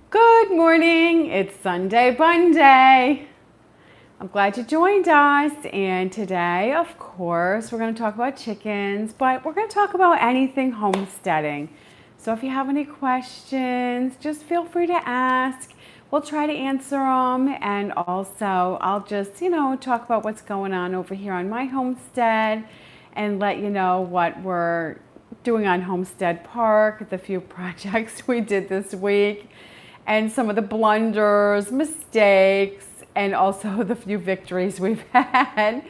Good morning. It's Sunday Bun Day. I'm glad you joined us. And today, of course, we're going to talk about chickens, but we're going to talk about anything homesteading. So if you have any questions, just feel free to ask. We'll try to answer them. And also, I'll just, talk about what's going on over here on my homestead and let you know what we're doing on Homestead Park, the few projects we did this week, and some of the blunders, mistakes, and also the few victories we've had.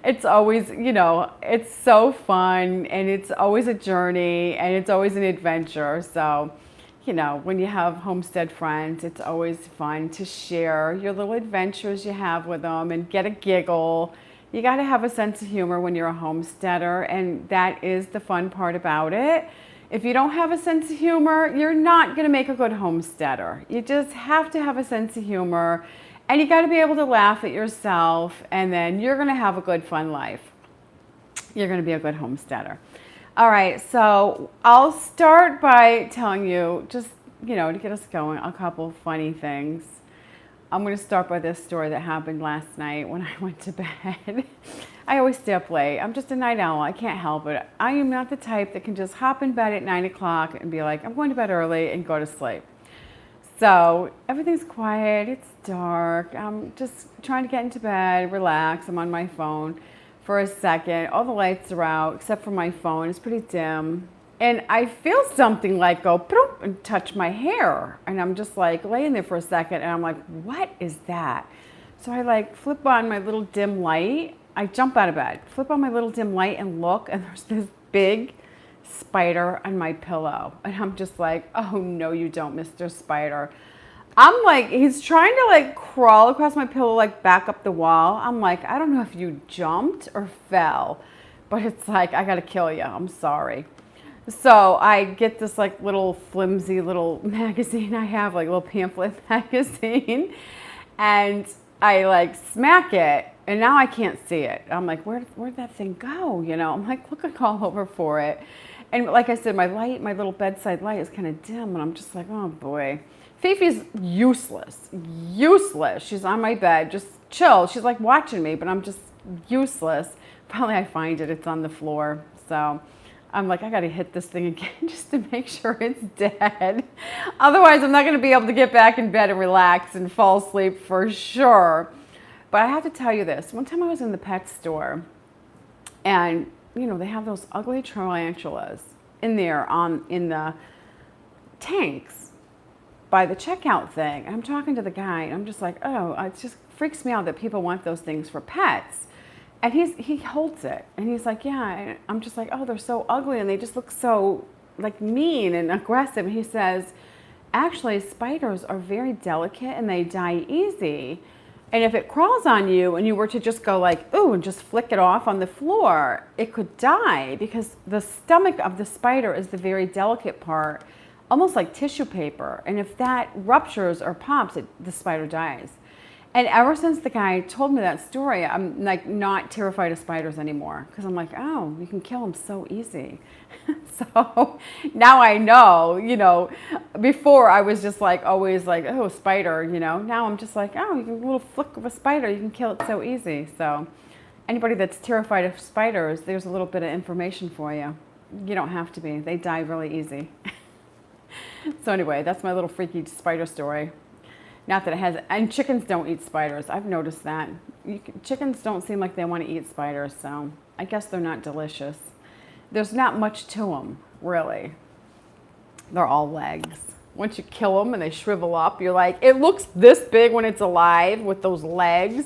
It's always, it's so fun, and it's always a journey, and it's always an adventure. So, when you have homestead friends, it's always fun to share your little adventures you have with them and get a giggle. You got to have a sense of humor when you're a homesteader, and that is the fun part about it. If you don't have a sense of humor, you're not going to make a good homesteader. You just have to have a sense of humor, and you got to be able to laugh at yourself, and then you're going to have a good, fun life. You're going to be a good homesteader. All right, so I'll start by telling you, just, to get us going, a couple funny things. I'm going to start by this story that happened last night when I went to bed. I always stay up late. I'm just a night owl. I can't help it. I am not the type that can just hop in bed at 9 o'clock and be like, I'm going to bed early and go to sleep. So everything's quiet. It's dark. I'm just trying to get into bed, relax. I'm on my phone for a second. All the lights are out except for my phone. It's pretty dim. And I feel something like go bloop and touch my hair. And I'm just like laying there for a second and I'm like, what is that? So I flip on my little dim light. I jump out of bed, flip on my little dim light and look, and there's this big spider on my pillow. And I'm just like, oh no, you don't, Mr. Spider. I'm like, he's trying to crawl across my pillow, back up the wall. I'm like, I don't know if you jumped or fell, but it's like, I gotta kill you. I'm sorry. So I get this little flimsy little magazine I have, little pamphlet magazine, and I smack it, and now I can't see it. I'm like, where'd that thing go? I'm like looking all over for it. And like I said, my little bedside light is kind of dim, and I'm just like, oh boy. Fifi's useless. She's on my bed, just chill. She's watching me, but I'm just useless. Probably I find it, it's on the floor. So I'm like, I gotta hit this thing again just to make sure it's dead. Otherwise, I'm not gonna be able to get back in bed and relax and fall asleep for sure. But I have to tell you this. One time I was in the pet store, and they have those ugly tarantulas in there in the tanks by the checkout thing. And I'm talking to the guy, and I'm just like, oh, it just freaks me out that people want those things for pets. And he holds it, and he's like, yeah. And I'm just like, oh, they're so ugly, and they just look so mean and aggressive. And he says, actually, spiders are very delicate, and they die easy. And if it crawls on you and you were to just go ooh, and just flick it off on the floor, it could die, because the stomach of the spider is the very delicate part, almost like tissue paper. And if that ruptures or pops, the spider dies. And ever since the guy told me that story, I'm not terrified of spiders anymore, because I'm like, oh, you can kill them so easy. So now I know, before I was just always oh, spider, now I'm just like, oh, you can, a little flick of a spider, you can kill it so easy. So anybody that's terrified of spiders, there's a little bit of information for you. You don't have to be. They die really easy. So anyway, that's my little freaky spider story. Not that it has, and chickens don't eat spiders. I've noticed that. Chickens don't seem like they want to eat spiders, so I guess they're not delicious. There's not much to them, really. They're all legs. Once you kill them and they shrivel up, you're like, it looks this big when it's alive with those legs.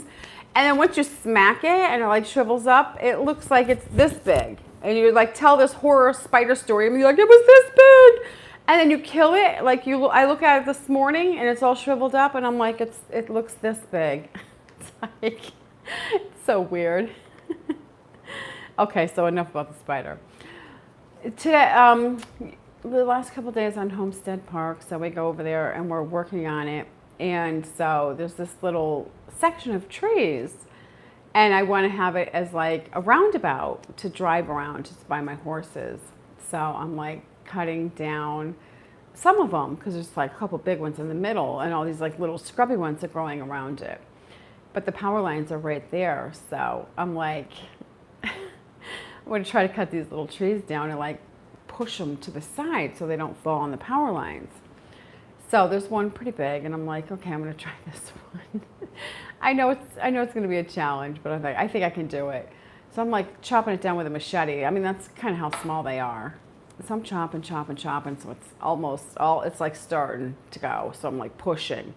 And then once you smack it and it shrivels up, it looks like it's this big. And you tell this horror spider story and you're like, it was this big. And then you kill it, I look at it this morning and it's all shriveled up, and I'm like, it looks this big. It's it's so weird. Okay, so enough about the spider. Today, the last couple of days on Homestead Park, so we go over there and we're working on it. And so there's this little section of trees, and I want to have it as a roundabout to drive around just by my horses. So I'm cutting down some of them, because there's like a couple big ones in the middle and all these like little scrubby ones are growing around it. But the power lines are right there. So I'm like, I'm going to try to cut these little trees down and like push them to the side so they don't fall on the power lines. So there's one pretty big, and I'm like, okay, I'm going to try this one. I know it's going to be a challenge, but I think I can do it. So I'm like chopping it down with a machete. I mean, that's kind of how small they are. So I'm chopping. So it's it's like starting to go. So I'm like pushing.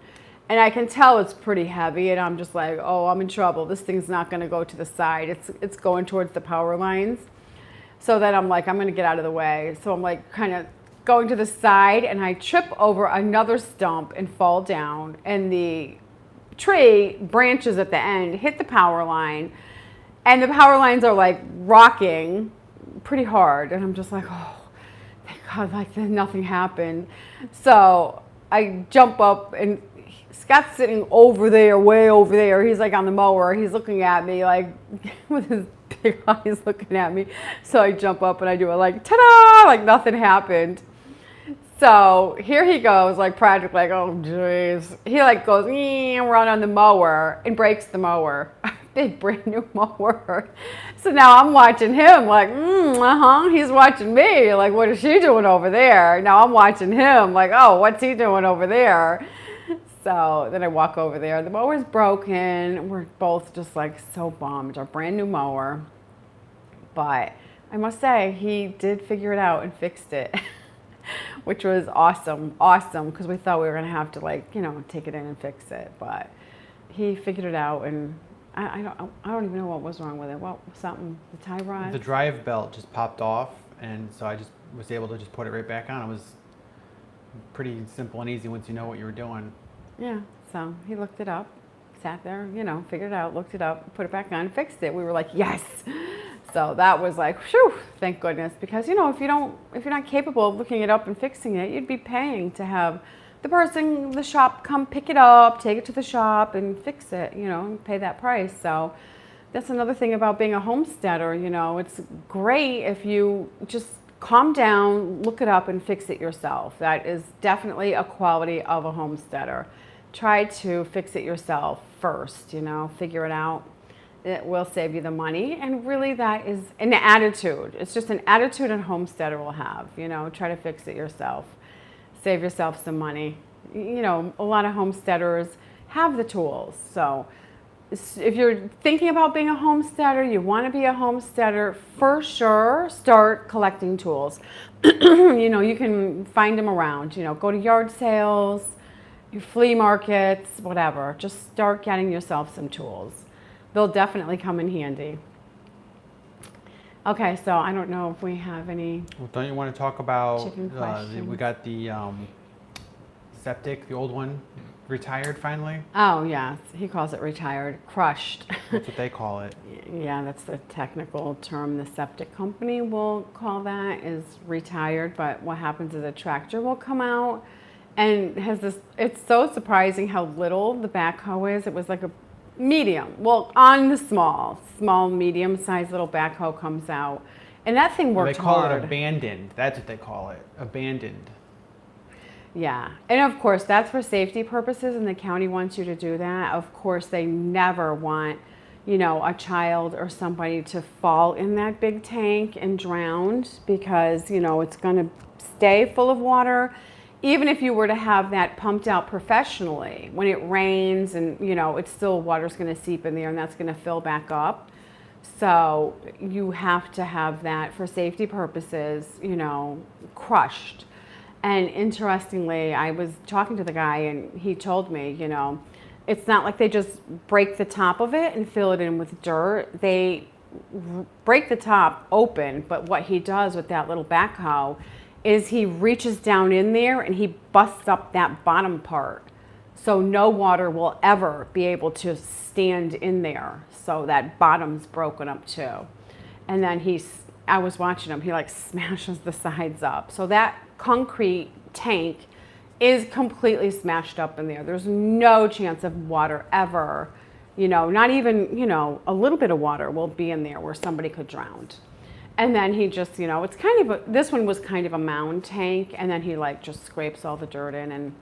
And I can tell it's pretty heavy, and I'm just like, oh, I'm in trouble. This thing's not going to go to the side. It's going towards the power lines. So then I'm like, I'm going to get out of the way. So I'm like kind of going to the side, and I trip over another stump and fall down. And the tree branches at the end hit the power line, and the power lines are like rocking pretty hard. And I'm just like, oh, thank God, like nothing happened. So I jump up, and Scott's sitting over there, way over there. He's like on the mower. He's looking at me like with his big eyes looking at me. So I jump up and I do it like, ta-da, like nothing happened. So here he goes, like practically like, oh jeez. He like goes, run on the mower and breaks the mower. Big brand new mower. So now I'm watching him like, he's watching me. Like, what is she doing over there? Now I'm watching him like, oh, what's he doing over there? So then I walk over there. The mower's broken. We're both just like so bummed. Our brand new mower. But I must say, he did figure it out and fixed it, which was awesome, because we thought we were going to have to like, take it in and fix it. But he figured it out, and I don't even know what was wrong with it. What, something, the tie rod? The drive belt just popped off, and so I just was able to just put it right back on. It was pretty simple and easy once you know what you were doing. Yeah, so he looked it up, sat there, figured it out, looked it up, put it back on, fixed it. We were like, yes. So that was like, whew, thank goodness. Because, if you're not capable of looking it up and fixing it, you'd be paying to have the shop come pick it up, take it to the shop and fix it, and pay that price. So that's another thing about being a homesteader, it's great if you just calm down, look it up and fix it yourself. That is definitely a quality of a homesteader. Try to fix it yourself first, figure it out. It will save you the money, and really that is an attitude. It's just an attitude a homesteader will have, try to fix it yourself. Save yourself some money. A lot of homesteaders have the tools. So if you're thinking about being a homesteader, you want to be a homesteader, for sure, start collecting tools. You can find them around, go to yard sales, your flea markets, whatever. Just start getting yourself some tools. They'll definitely come in handy. Okay, so I don't know if we have any. Well, don't you want to talk about, chicken questions? We got the Septic, the old one, retired finally? Oh, yes. He calls it retired. Crushed. That's what they call it. Yeah, that's the technical term. The septic company will call that, is retired. But what happens is a tractor will come out and has this, it's so surprising how little the backhoe is. It was like a medium. Well, on the small, medium-sized little backhoe comes out. And that thing worked hard. They call it abandoned. That's what they call it. Abandoned. Yeah. And of course, that's for safety purposes, and the county wants you to do that. Of course, they never want, a child or somebody to fall in that big tank and drown, because, it's going to stay full of water. Even if you were to have that pumped out professionally, when it rains and, it's still, water's going to seep in there and that's going to fill back up. So you have to have that for safety purposes, crushed. And interestingly, I was talking to the guy and he told me, it's not like they just break the top of it and fill it in with dirt. They break the top open, but what he does with that little backhoe is he reaches down in there and he busts up that bottom part. So no water will ever be able to stand in there. So that bottom's broken up too. And then I was watching him, he like smashes the sides up. So that concrete tank is completely smashed up in there. There's no chance of water ever, not even, a little bit of water will be in there where somebody could drown. And then he just, it's kind of this one was kind of a mound tank, and then he like just scrapes all the dirt in and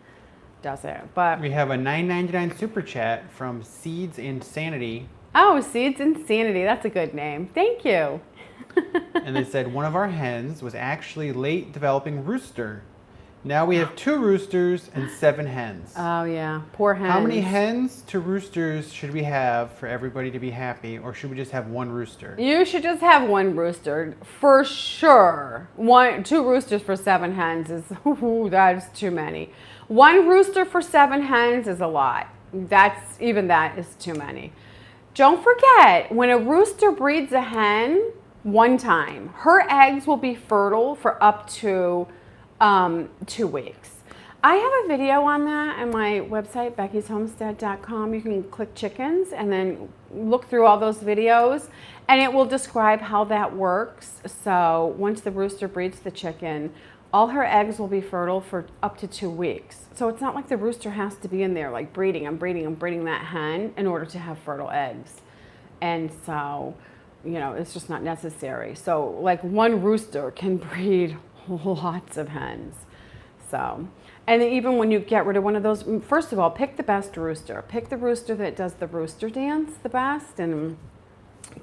does it. But We have a $9.99 super chat from Seeds Insanity. oh, Seeds Insanity, that's a good name. Thank you. And they said one of our hens was actually late developing rooster. Now we have 2 roosters and 7 hens. Oh yeah, poor hens. How many hens to roosters should we have for everybody to be happy, or should we just have 1 rooster? You should just have 1 rooster for sure. 2 roosters for 7 hens is that's too many. 1 rooster for 7 hens is a lot. That is too many. Don't forget, when a rooster breeds a hen one time, her eggs will be fertile for up to 2 weeks. I have a video on that on my website, beckishomestead.com. You can click chickens and then look through all those videos, and it will describe how that works. So once the rooster breeds the chicken, all her eggs will be fertile for up to 2 weeks. So it's not like the rooster has to be in there like breeding that hen in order to have fertile eggs. And so, it's just not necessary. So like 1 rooster can breed lots of hens. So, and even when you get rid of one of those, first of all, pick the best rooster. Pick the rooster that does the rooster dance the best, and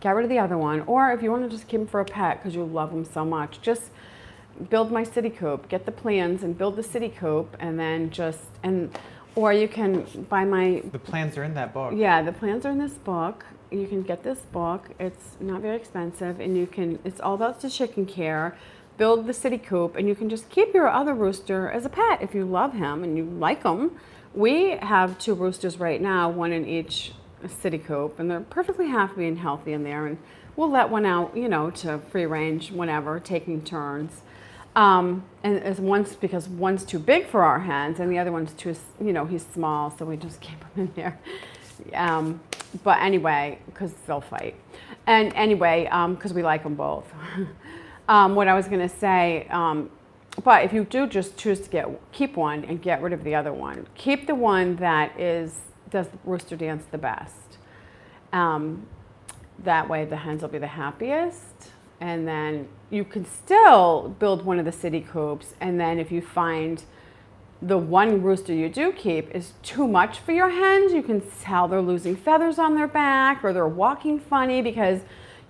get rid of the other one. Or if you want to just keep them for a pet because you love them so much, just build my city coop. Get the plans and build the city coop, and then or you can buy my... The plans are in that book. Yeah, the plans are in this book. You can get this book. It's not very expensive, and it's all about the chicken care. Build the city coop, and you can just keep your other rooster as a pet if you love him and you like him. We have 2 roosters right now, 1 in each city coop, and they're perfectly happy and healthy in there. And we'll let one out, to free range whenever, taking turns. And because one's too big for our hens, and the other one's too, he's small, so we just keep him in there. But anyway, because they'll fight. And anyway, because we like them both. What I was going to say, but if you do just choose to keep one and get rid of the other one, keep the one that does the rooster dance the best. That way the hens will be the happiest, and then you can still build one of the city coops, and then if you find the 1 rooster you do keep is too much for your hens, you can tell they're losing feathers on their back, or they're walking funny because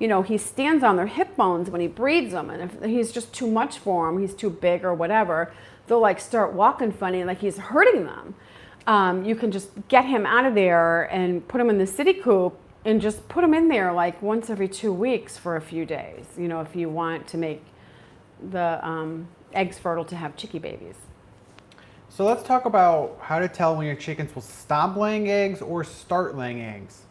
he stands on their hip bones when he breeds them, and if he's just too much for them, he's too big or whatever, they'll like start walking funny like he's hurting them. You can just get him out of there and put him in the city coop, and just put him in there like once every 2 weeks for a few days, if you want to make the eggs fertile to have chickie babies. So let's talk about how to tell when your chickens will stop laying eggs or start laying eggs.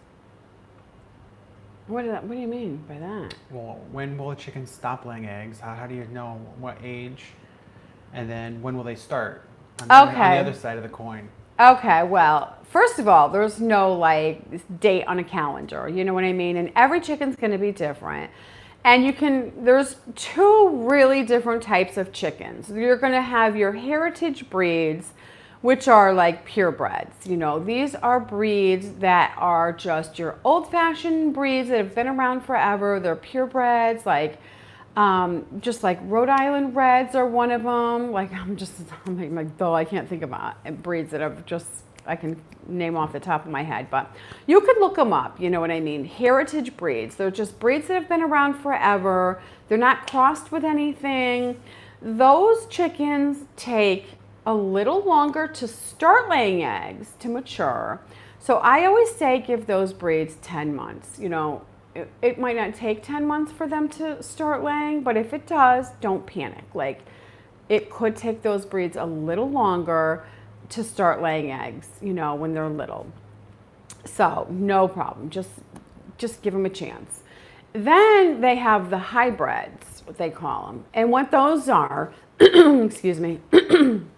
What do you mean by that? Well, when will a chicken stop laying eggs? How do you know what age? And then when will they start? On the other side of the coin. Okay, well, first of all, there's no like date on a calendar, you know what I mean? And every chicken's going to be different. And there's 2 really different types of chickens. You're going to have your heritage breeds, which are like purebreds. These are breeds that are just your old-fashioned breeds that have been around forever. They're purebreds, just like Rhode Island Reds are one of them. Though I can't think about breeds that I can name off the top of my head, but you could look them up, you know what I mean? Heritage breeds. They're just breeds that have been around forever. They're not crossed with anything. Those chickens take a little longer to start laying eggs, to mature. So I always say give those breeds 10 months. It might not take 10 months for them to start laying, but if it does, don't panic. It could take those breeds a little longer to start laying eggs, when they're little. So no problem, just give them a chance. Then they have the hybrids, what they call them. And what those are, excuse me, I'm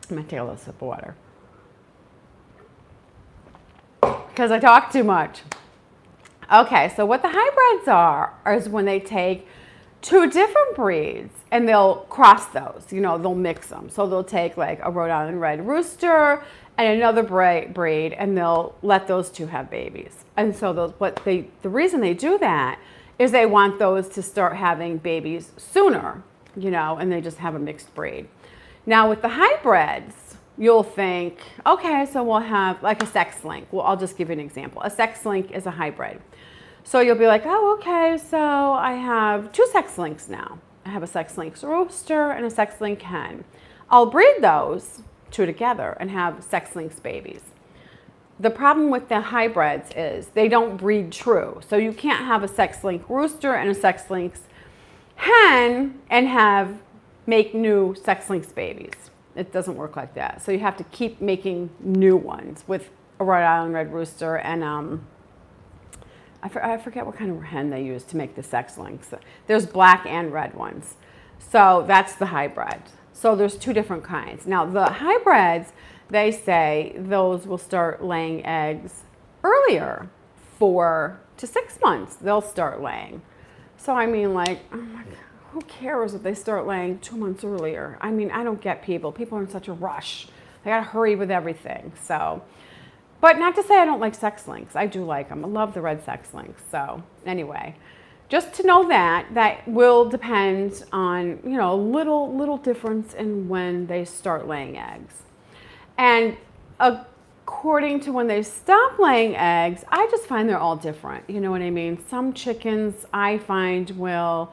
gonna take a little sip of water. Because I talk too much. Okay, so what the hybrids are is when they take 2 different breeds and they'll cross those, they'll mix them. So they'll take like a Rhode Island Red rooster and another breed, and they'll let those 2 have babies. And so the reason they do that is they want those to start having babies sooner, and they just have a mixed breed. Now with the hybrids, you'll think, okay, so we'll have like a sex link. Well, I'll just give you an example. A sex link is a hybrid. So you'll be like, oh, okay, so I have 2 sex links now. I have a sex link rooster and a sex link hen. I'll breed those 2 together and have sex links babies. The problem with the hybrids is they don't breed true. So you can't have a sex link rooster and a sex links hen and make new sex links babies. It doesn't work like that. So you have to keep making new ones with a Rhode Island red rooster and I forget what kind of hen they use to make the sex links. There's black and red ones. So that's the hybrid. So there's 2 different kinds. Now the hybrids, they say those will start laying eggs earlier, 4 to 6 months they'll start laying. So I mean, like, oh my God, who cares if they start laying 2 months earlier? I mean, I don't get people. People are in such a rush. They gotta hurry with everything. So, but not to say I don't like sex links. I do like them. I love the red sex links. So anyway, just to know that will depend on, a little difference in when they start laying eggs. And according to when they stop laying eggs, I just find they're all different. You know what I mean? Some chickens I find will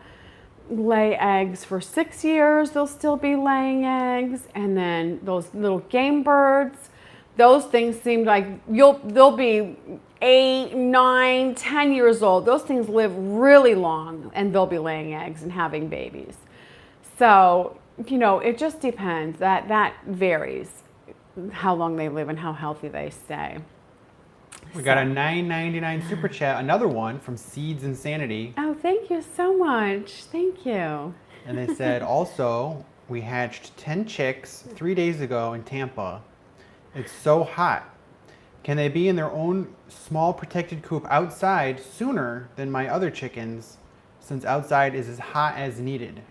lay eggs for 6 years. They'll still be laying eggs. And then those little game birds, those things seem like they'll be 8, 9, 10 years old. Those things live really long and they'll be laying eggs and having babies. So, it just depends. That varies how long they live and how healthy they stay. We got a $9.99 super chat, another one from Seeds Insanity. Oh, thank you so much. Thank you. And they said, also, we hatched 10 chicks 3 days ago in Tampa. It's so hot. Can they be in their own small protected coop outside sooner than my other chickens, since outside is as hot as needed?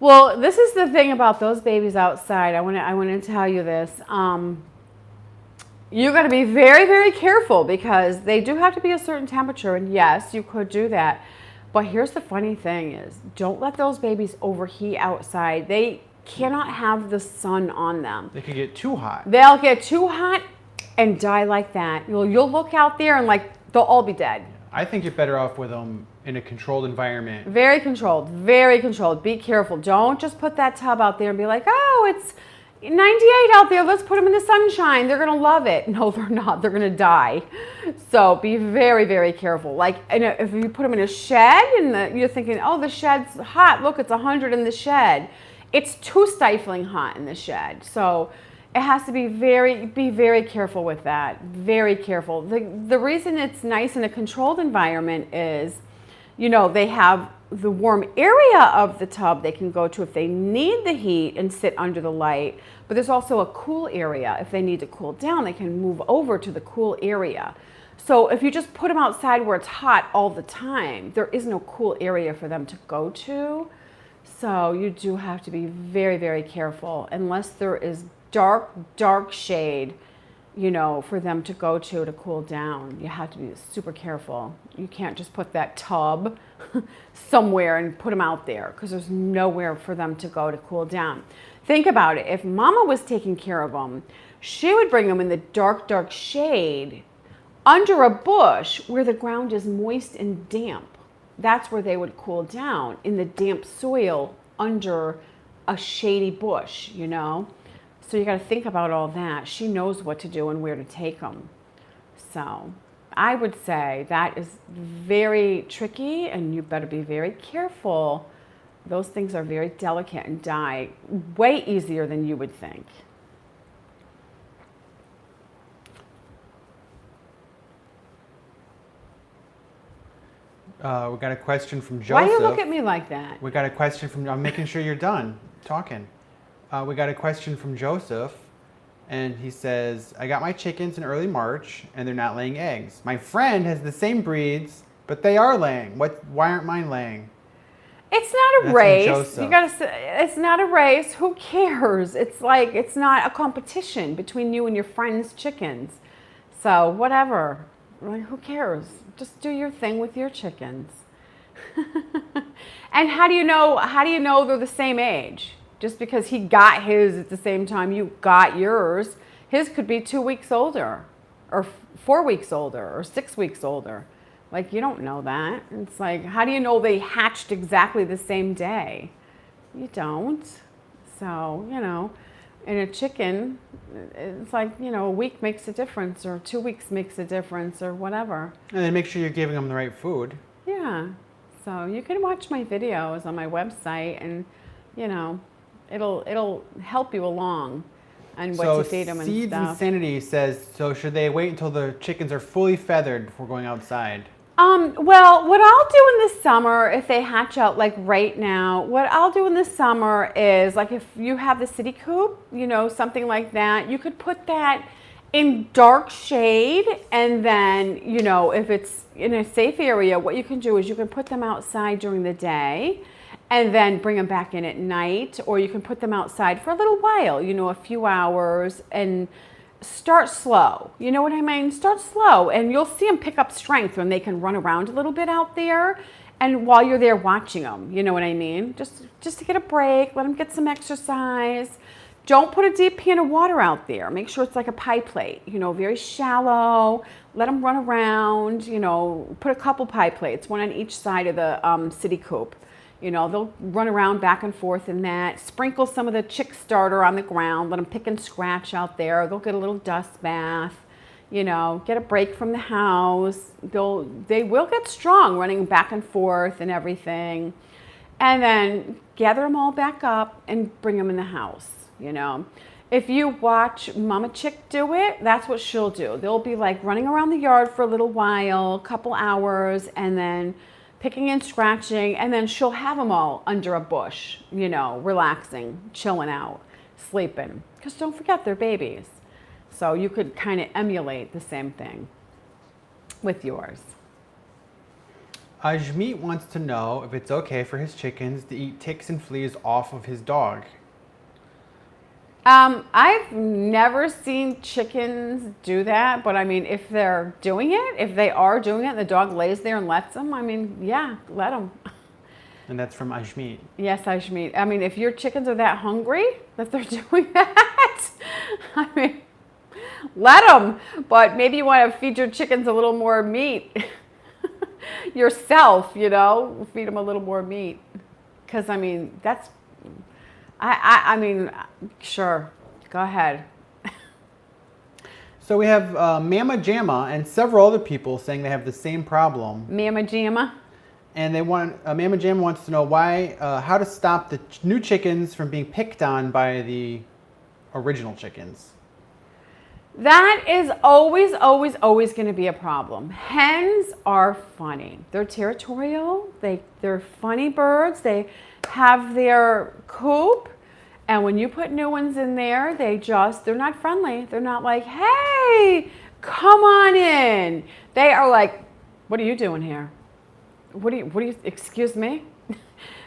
Well, this is the thing about those babies outside. I want to tell you this. You got to be very, very careful because they do have to be a certain temperature. And yes, you could do that. But here's the funny thing is, don't let those babies overheat outside. They cannot have the sun on them. They could get too hot. They'll get too hot and die like that. You'll look out there and they'll all be dead. I think you're better off with them in a controlled environment. Very controlled, very controlled. Be careful. Don't just put that tub out there and be like, oh, it's 98 out there. Let's put them in the sunshine. They're going to love it. No, they're not. They're going to die. So be very, very careful. If you put them in a shed and you're thinking, oh, the shed's hot. Look, it's 100 in the shed. It's too stifling hot in the shed. So it has to be very careful with that. Very careful. The reason it's nice in a controlled environment is, they have the warm area of the tub they can go to if they need the heat and sit under the light. But there's also a cool area. If they need to cool down, they can move over to the cool area. So if you just put them outside where it's hot all the time, there is no cool area for them to go to. So you do have to be very, very careful unless there is dark shade, for them to go to cool down. You have to be super careful. You can't just put that tub somewhere and put them out there because there's nowhere for them to go to cool down. Think about it. If Mama was taking care of them, she would bring them in the dark shade under a bush where the ground is moist and damp. That's where they would cool down, in the damp soil under a shady bush, So you got to think about all that. She knows what to do and where to take them. So I would say that is very tricky and you better be very careful. Those things are very delicate and die way easier than you would think. We got a question from Joseph. Why do you look at me like that? We got a question from, I'm making sure you're done talking. We got a question from Joseph, and he says, I got my chickens in early March, and they're not laying eggs. My friend has the same breeds, but they are laying. Why aren't mine laying? It's not a race. You gotta say, it's not a race. Who cares? It's not a competition between you and your friend's chickens. So whatever. Who cares? Just do your thing with your chickens. And how do you know they're the same age? Just because he got his at the same time you got yours, his could be 2 weeks older or 4 weeks older or 6 weeks older. Like, you don't know that. It's like, how do you know they hatched exactly the same day? You don't. So, in a chicken, it's like, a week makes a difference or 2 weeks makes a difference or whatever. And then make sure you're giving them the right food. Yeah. So you can watch my videos on my website and, it'll help you along on what to feed them and Seeds stuff. Insanity says, so should they wait until the chickens are fully feathered before going outside? Well, what I'll do in the summer, if they hatch out like right now, what I'll do in the summer is, like, if you have the city coop, something like that, you could put that in dark shade, and then, if it's in a safe area, what you can do is you can put them outside during the day and then bring them back in at night, or you can put them outside for a little while, a few hours, and start slow. You know what I mean? Start slow, and you'll see them pick up strength when they can run around a little bit out there, and while you're there watching them, you know what I mean? Just to get a break, let them get some exercise. Don't put a deep pan of water out there. Make sure it's like a pie plate, very shallow. Let them run around, put a couple pie plates, one on each side of the city coop. They'll run around back and forth in that. Sprinkle some of the chick starter on the ground. Let them pick and scratch out there. They'll get a little dust bath. Get a break from the house. They will get strong running back and forth and everything. And then gather them all back up and bring them in the house. If you watch Mama Chick do it, that's what she'll do. They'll be like running around the yard for a little while, a couple hours, and then picking and scratching, and then she'll have them all under a bush, relaxing, chilling out, sleeping. Because don't forget, they're babies. So you could kind of emulate the same thing with yours. Ajmeet wants to know if it's okay for his chickens to eat ticks and fleas off of his dog. I've never seen chickens do that, but I mean, if they're doing it, if they are doing it, and the dog lays there and lets them, I mean, yeah, let them. And that's from Ajmeet. Yes, Ajmeet. I mean, if your chickens are that hungry that they're doing that, I mean, let them. But maybe you want to feed your chickens a little more meat yourself, feed them a little more meat. Because, I mean, that's... I mean, sure. Go ahead. So we have Mama Jamma and several other people saying they have the same problem. Mama Jamma? And Mama Jamma wants to know how to stop the new chickens from being picked on by the original chickens. That is always, always, always going to be a problem. Hens are funny. They're territorial. They're funny birds. They have their coop, and when you put new ones in there, they're not friendly. They're not like, hey, come on in. They are like, what are you doing here? Excuse me?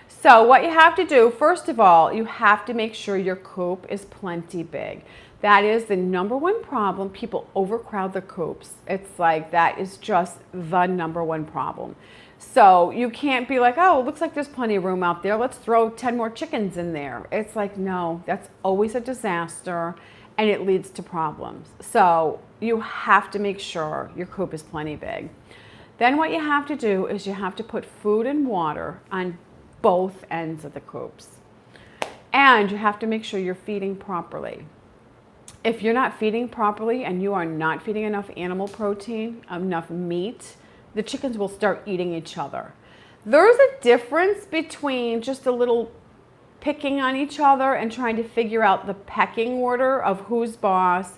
So what you have to do, first of all, you have to make sure your coop is plenty big. That is the number one problem. People overcrowd their coops. It's like, that is just the number one problem. So you can't be like, oh, it looks like there's plenty of room out there. Let's throw 10 more chickens in there. It's like, no, that's always a disaster, and it leads to problems. So you have to make sure your coop is plenty big. Then what you have to do is you have to put food and water on both ends of the coops. And you have to make sure you're feeding properly. If you're not feeding properly and you are not feeding enough animal protein, enough meat, the chickens will start eating each other. There's a difference between just a little picking on each other and trying to figure out the pecking order of who's boss,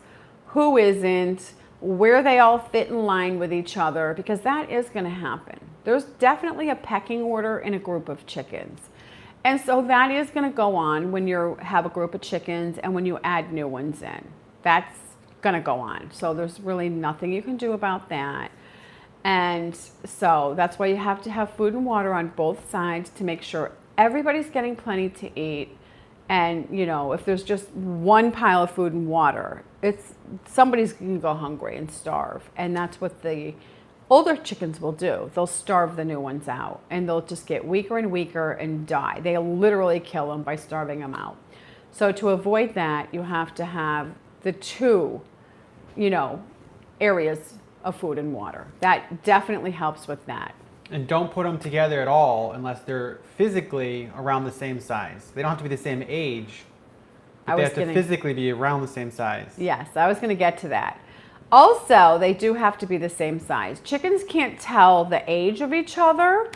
who isn't, where they all fit in line with each other, because that is going to happen. There's definitely a pecking order in a group of chickens. And so that is going to go on when you have a group of chickens and when you add new ones in. That's going to go on. So there's really nothing you can do about that. And so that's why you have to have food and water on both sides to make sure everybody's getting plenty to eat. And, if there's just one pile of food and water, somebody's going to go hungry and starve. And that's what the Older chickens will do. They'll starve the new ones out and they'll just get weaker and weaker and die. They literally kill them by starving them out. So to avoid that, you have to have the two, areas of food and water. That definitely helps with that. And don't put them together at all unless they're physically around the same size. They don't have to be the same age, but they have to physically be around the same size. Yes, I was going to get to that. Also, they do have to be the same size. Chickens can't tell the age of each other,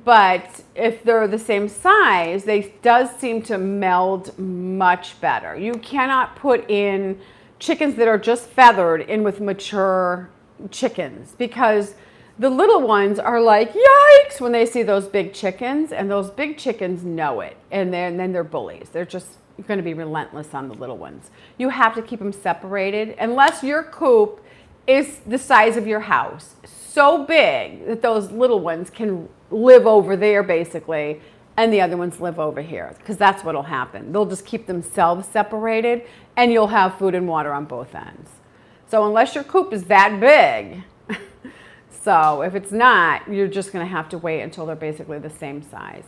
but if they're the same size, they does seem to meld much better. You cannot put in chickens that are just feathered in with mature chickens because the little ones are like, yikes, when they see those big chickens, and those big chickens know it, and then they're bullies. They're just going to be relentless on the little ones. You have to keep them separated unless your coop is the size of your house, so big that those little ones can live over there basically and the other ones live over here, because that's what'll happen. They'll just keep themselves separated and you'll have food and water on both ends. So unless your coop is that big, so if it's not, you're just going to have to wait until they're basically the same size.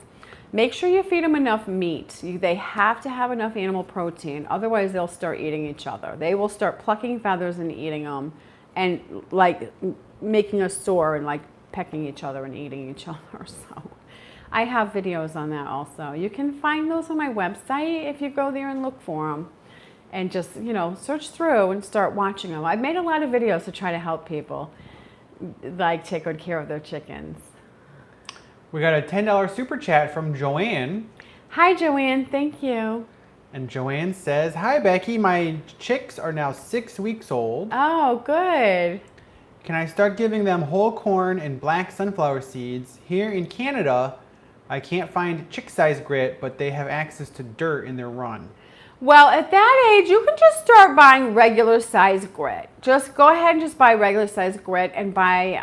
Make sure you feed them enough meat. They have to have enough animal protein. Otherwise, they'll start eating each other. They will start plucking feathers and eating them and like making a sore and like pecking each other and eating each other. So I have videos on that also. You can find those on my website if you go there and look for them and just, search through and start watching them. I've made a lot of videos to try to help people like take good care of their chickens. We got a $10 super chat from Joanne. Hi, Joanne. Thank you. And Joanne says, hi, Becky. My chicks are now 6 weeks old. Oh, good. Can I start giving them whole corn and black sunflower seeds? Here in Canada, I can't find chick-size grit, but they have access to dirt in their run. Well, at that age, you can just start buying regular size grit. Just go ahead and just buy regular size grit and buy,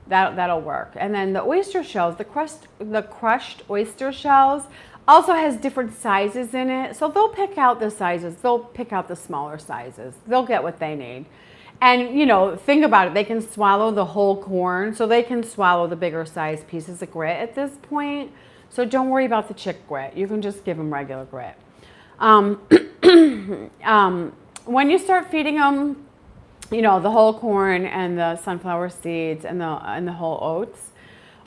that'll work. And then the oyster shells, the crushed oyster shells also has different sizes in it. So they'll pick out the sizes. They'll pick out the smaller sizes. They'll get what they need. And, think about it. They can swallow the whole corn. So they can swallow the bigger size pieces of grit at this point. So don't worry about the chick grit. You can just give them regular grit. When you start feeding them, the whole corn and the sunflower seeds and the whole oats,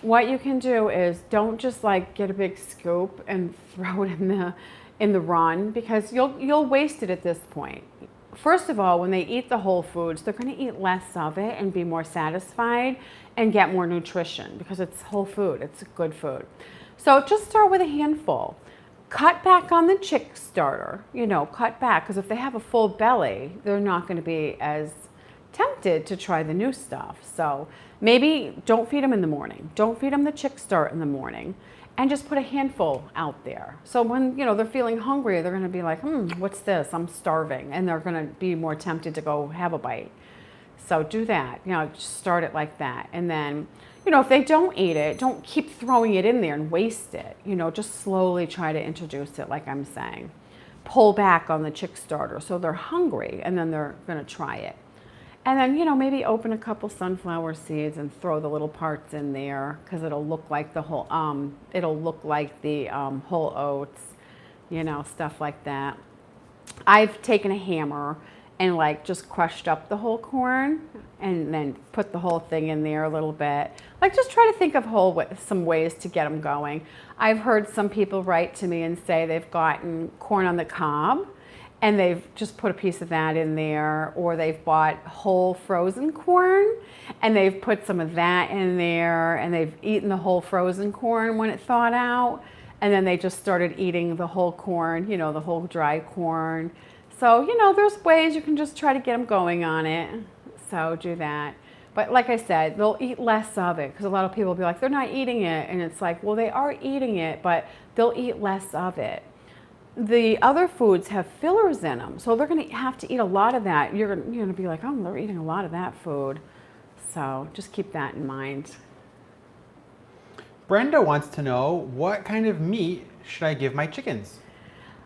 what you can do is don't just like get a big scoop and throw it in the run, because you'll waste it at this point. First of all, when they eat the whole foods, they're going to eat less of it and be more satisfied and get more nutrition because it's whole food. It's good food. So just start with a handful. Cut back on the chick starter, cut back, because if they have a full belly, they're not going to be as tempted to try the new stuff. So maybe don't feed them in the morning. Don't feed them the chick start in the morning, and just put a handful out there. So when, they're feeling hungry, they're going to be like, what's this? I'm starving. And they're going to be more tempted to go have a bite. So do that, just start it like that. And then, if they don't eat it, don't keep throwing it in there and waste it. Just slowly try to introduce it, like I'm saying. Pull back on the chick starter so they're hungry, and then they're going to try it. And then, maybe open a couple sunflower seeds and throw the little parts in there, because it'll look like the whole, whole oats, stuff like that. I've taken a hammer and just crushed up the whole corn and then put the whole thing in there a little bit. Just try to think of some ways to get them going. I've heard some people write to me and say they've gotten corn on the cob and they've just put a piece of that in there, or they've bought whole frozen corn and they've put some of that in there, and they've eaten the whole frozen corn when it thawed out, and then they just started eating the whole corn, the whole dry corn. So, there's ways you can just try to get them going on it. So do that. But like I said, they'll eat less of it, because a lot of people will be like, they're not eating it. And it's like, well, they are eating it, but they'll eat less of it. The other foods have fillers in them, so they're going to have to eat a lot of that. You're going to be like, oh, they're eating a lot of that food. So just keep that in mind. Brenda wants to know, what kind of meat should I give my chickens?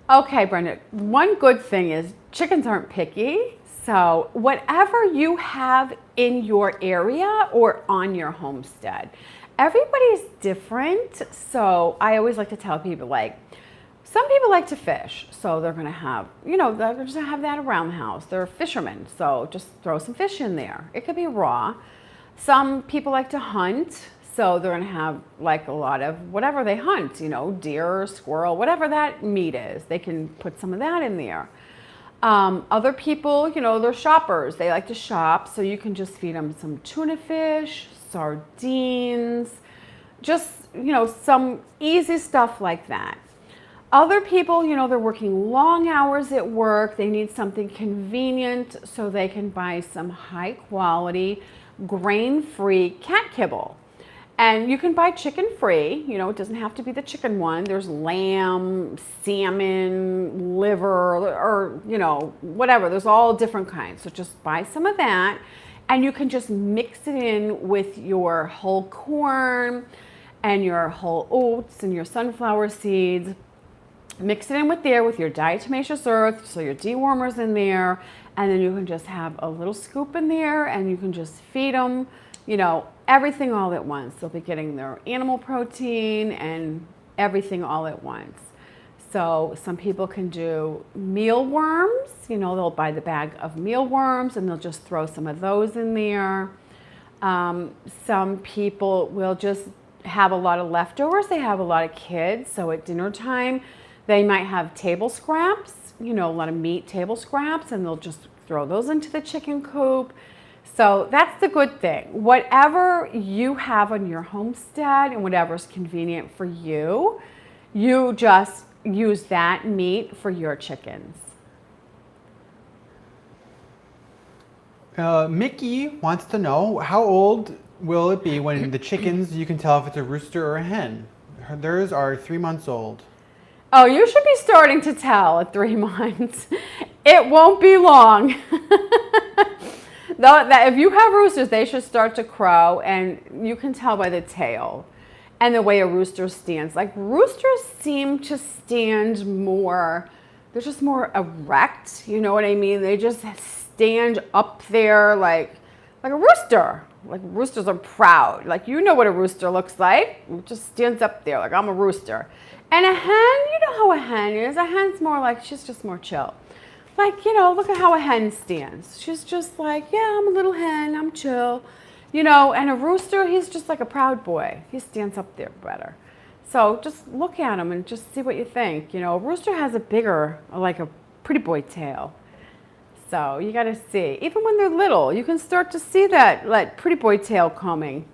Okay, Brenda, one good thing is chickens aren't picky. So whatever you have in your area or on your homestead, everybody's different. So I always like to tell people, like, some people like to fish, so they're gonna have, they're just gonna have that around the house. They're fishermen, so just throw some fish in there. It could be raw. Some people like to hunt, so they're gonna have like a lot of whatever they hunt, deer, squirrel, whatever that meat is. They can put some of that in there. Other people, they're shoppers. They like to shop, so you can just feed them some tuna fish, sardines, just, some easy stuff like that. Other people, they're working long hours at work. They need something convenient, so they can buy some high quality, grain-free cat kibble. And you can buy chicken-free, it doesn't have to be the chicken one. There's lamb, salmon, liver, or, whatever. There's all different kinds. So just buy some of that, and you can just mix it in with your whole corn and your whole oats and your sunflower seeds. Mix it in with your diatomaceous earth, so your dewormer's in there, and then you can just have a little scoop in there, and you can just feed them, everything all at once. They'll be getting their animal protein and everything all at once. So some people can do mealworms. They'll buy the bag of mealworms and they'll just throw some of those in there. Some people will just have a lot of leftovers. They have a lot of kids, so at dinner time, they might have table scraps, a lot of meat table scraps, and they'll just throw those into the chicken coop. So that's the good thing. Whatever you have on your homestead and whatever's convenient for you, you just use that meat for your chickens. Mickey wants to know, how old will it be when the chickens, you can tell if it's a rooster or a hen? Theirs are 3 months old. Oh, you should be starting to tell at 3 months. It won't be long. If you have roosters, they should start to crow, and you can tell by the tail and the way a rooster stands. Like, roosters seem to stand more, they're just more erect, you know what I mean? They just stand up there like a rooster. Like, roosters are proud. Like, what a rooster looks like. It just stands up there like, I'm a rooster. And a hen, how a hen is. A hen's more like, she's just more chill. Like, look at how a hen stands. She's just like, yeah, I'm a little hen, I'm chill. And a rooster, he's just like a proud boy. He stands up there better. So just look at him and just see what you think. A rooster has a bigger, like a pretty boy tail. So you got to see. Even when they're little, you can start to see that like pretty boy tail coming.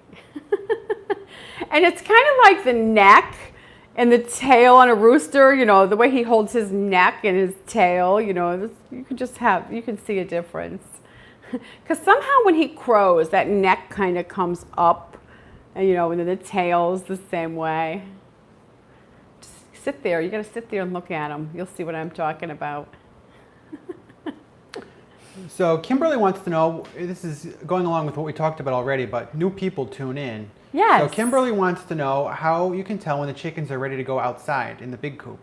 And it's kind of like the neck and the tail on a rooster, the way he holds his neck and his tail, you can see a difference. Because somehow when he crows, that neck kind of comes up, and then the tail's the same way. Just sit there. You got to sit there and look at him. You'll see what I'm talking about. So Kimberly wants to know, this is going along with what we talked about already, but new people tune in. Yes. So Kimberly wants to know how you can tell when the chickens are ready to go outside in the big coop.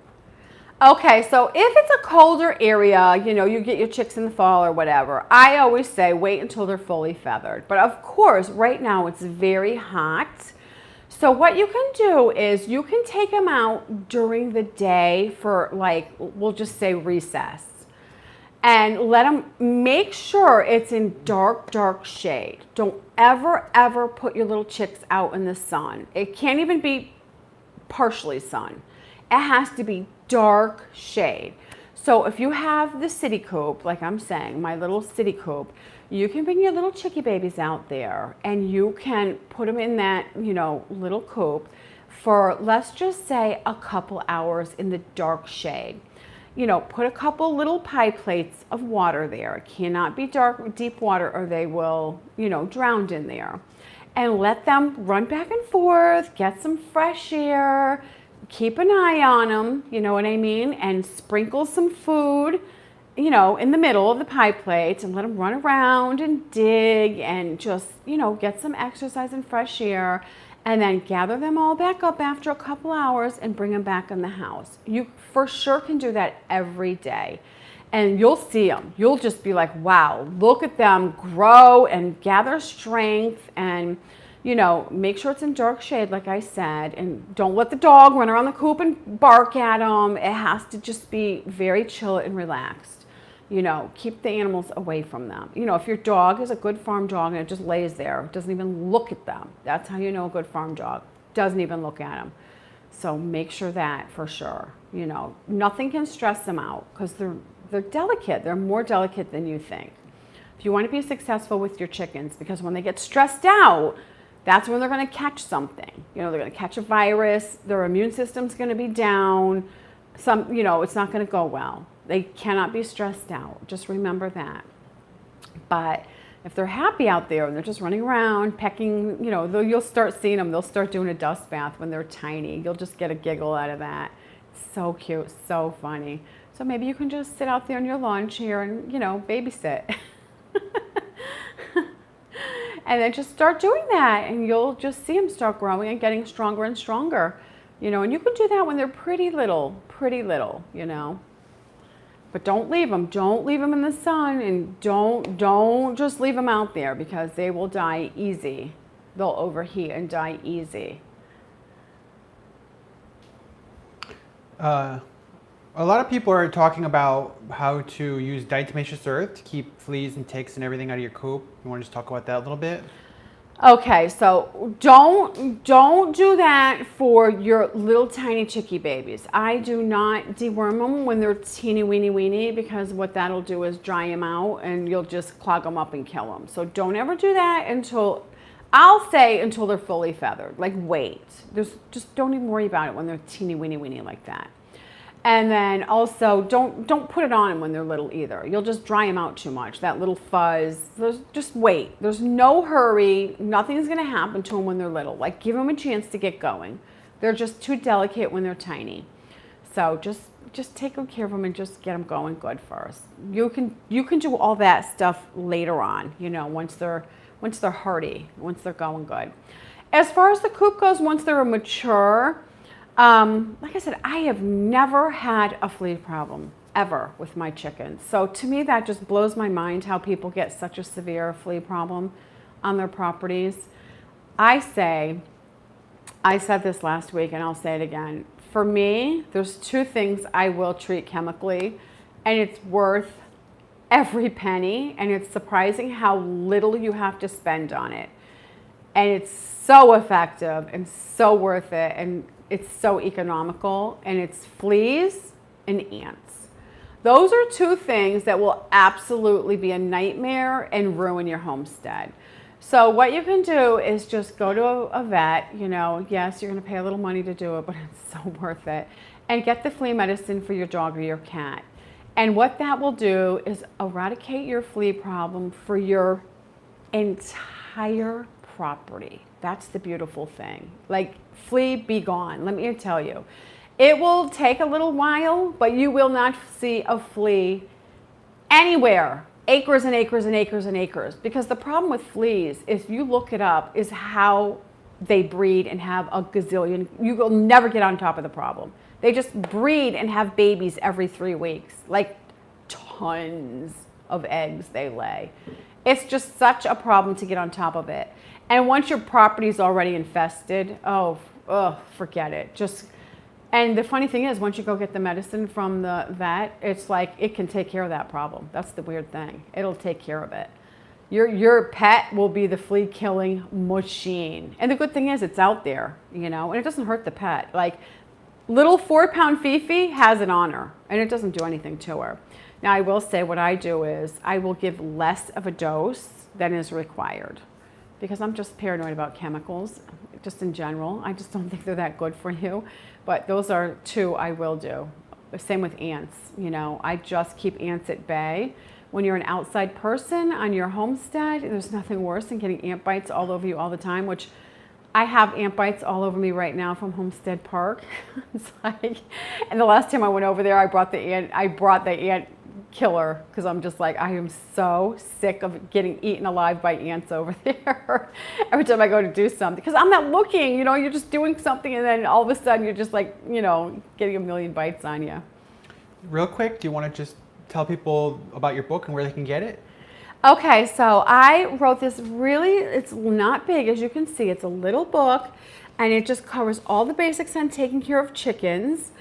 Okay, so if it's a colder area, you get your chicks in the fall or whatever, I always say wait until they're fully feathered. But of course, right now it's very hot. So what you can do is you can take them out during the day for, like, we'll just say recess. And let them, make sure it's in dark shade. Don't ever put your little chicks out in the sun. It can't even be partially sun. It has to be dark shade. So if you have the city coop, like I'm saying, my little city coop, you can bring your little chickie babies out there and you can put them in that, little coop for, let's just say, a couple hours in the dark shade. Put a couple little pie plates of water there. It cannot be deep water or they will, drown in there. And let them run back and forth, get some fresh air, keep an eye on them, you know what I mean? And sprinkle some food, in the middle of the pie plates and let them run around and dig and just, get some exercise and fresh air. And then gather them all back up after a couple hours and bring them back in the house. You for sure can do that every day. And you'll see them. You'll just be like, wow, look at them grow and gather strength. And, you know, make sure it's in dark shade, like I said. And don't let the dog run around the coop and bark at them. It has to just be very chill and relaxed. You know, keep the animals away from them. You know, if your dog is a good farm dog and it just lays there, doesn't even look at them, that's how you know a good farm dog. Doesn't even look at them. So make sure that for sure. You know, nothing can stress them out because they're delicate. They're more delicate than you think. If you want to be successful with your chickens, because when they get stressed out, that's when they're going to catch something. You know, they're going to catch a virus. Their immune system's going to be down. You know, it's not going to go well. They cannot be stressed out. Just remember that. But if they're happy out there and they're just running around, pecking, you know, you'll start seeing them. They'll start doing a dust bath when they're tiny. You'll just get a giggle out of that. It's so cute, so funny. So maybe you can just sit out there in your lawn chair and, you know, babysit. And then just start doing that and you'll just see them start growing and getting stronger and stronger. You know, and you can do that when they're pretty little, you know. But don't leave them. Don't leave them in the sun, and don't just leave them out there because they will die easy. They'll overheat and die easy. A lot of people are talking about how to use diatomaceous earth to keep fleas and ticks and everything out of your coop. You want to just talk about that a little bit? Okay, so don't do that for your little tiny chickie babies. I do not deworm them when they're teeny weeny because what that'll do is dry them out and you'll just clog them up and kill them. So don't ever do that until, I'll say until they're fully feathered. Like wait, just don't even worry about it when they're teeny weeny like that. And then also don't put it on them when they're little either. You'll just dry them out too much. That little fuzz, just wait. There's no hurry. Nothing's gonna happen to them when they're little. Like give them a chance to get going. They're just too delicate when they're tiny. So just take good care of them and just get them going good first. You can do all that stuff later on, you know, once they're hardy, once they're going good. As far as the coop goes, once they're mature, like I said, I have never had a flea problem ever with my chickens. So to me, that just blows my mind how people get such a severe flea problem on their properties. I said this last week and I'll say it again. For me, there's two things I will treat chemically and it's worth every penny and it's surprising how little you have to spend on it. And it's so effective and so worth it and it's so economical, and it's fleas and ants. Those are two things that will absolutely be a nightmare and ruin your homestead. So what you can do is just go to a vet, you know, yes, you're gonna pay a little money to do it, but it's so worth it, and get the flea medicine for your dog or your cat. And what that will do is eradicate your flea problem for your entire property. That's the beautiful thing. Like, flea be gone. Let me tell you. It will take a little while, but you will not see a flea anywhere. Acres and acres and acres and acres. Because the problem with fleas, if you look it up, is how they breed and have a gazillion. You will never get on top of the problem. They just breed and have babies every 3 weeks. Like tons of eggs they lay. It's just such a problem to get on top of it. And once your property's already infested, forget it. And the funny thing is, once you go get the medicine from the vet, it's like it can take care of that problem. That's the weird thing. It'll take care of it. Your pet will be the flea killing machine. And the good thing is it's out there, you know, and it doesn't hurt the pet. Like little 4-pound Fifi has it on her and it doesn't do anything to her. Now I will say what I do is I will give less of a dose than is required because I'm just paranoid about chemicals, just in general. I just don't think they're that good for you. But those are two I will do. Same with ants, you know, I just keep ants at bay. When you're an outside person on your homestead, there's nothing worse than getting ant bites all over you all the time, which I have ant bites all over me right now from Homestead Park. It's like, and the last time I went over there, I brought the ant killer because I'm just like, I am so sick of getting eaten alive by ants over there every time I go to do something because I'm not looking, you know, you're just doing something and then all of a sudden you're just like, you know, getting a million bites on you. Real quick, do you want to just tell people about your book and where they can get it? Okay, so I wrote this it's not big, as you can see. It's a little book, and it just covers all the basics on taking care of chickens.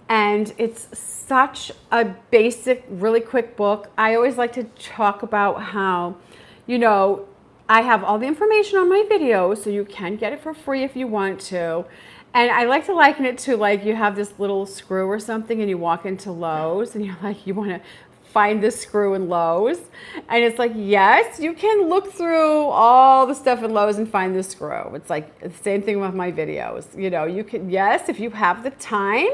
And it's such a basic, really quick book. I always like to talk about how, I have all the information on my videos, so you can get it for free if you want to. And I like to liken it to like you have this little screw or something and you walk into Lowe's and you're like, you want to find this screw in Lowe's. And it's like, yes, you can look through all the stuff in Lowe's and find the screw. It's like the same thing with my videos. You can, yes, if you have the time,